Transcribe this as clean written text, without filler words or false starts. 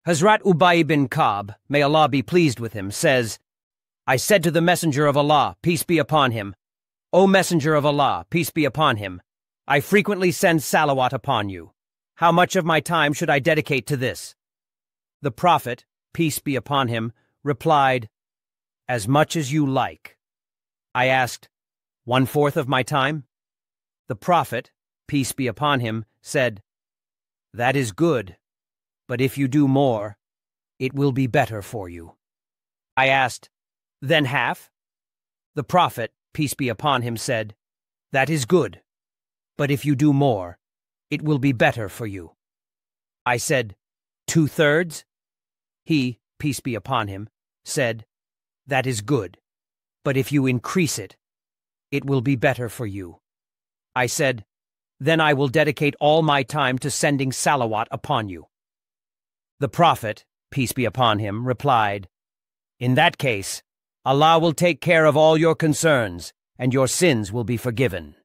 Hazrat Ubay bin Ka'b, may Allah be pleased with him, says, I said to the Messenger of Allah, peace be upon him, O Messenger of Allah, peace be upon him, I frequently send salawat upon you. How much of my time should I dedicate to this? The Prophet, peace be upon him, replied, As much as you like. I asked, 1/4 of my time? The Prophet, peace be upon him, said, That is good, but if you do more, it will be better for you. I asked, Then half? The Prophet, peace be upon him, said, That is good, but if you do more, it will be better for you. I said, 2/3? He, peace be upon him, said, That is good, but if you increase it, it will be better for you. I said, Then I will dedicate all my time to sending salawat upon you. The Prophet, peace be upon him, replied, In that case, Allah will take care of all your concerns, and your sins will be forgiven.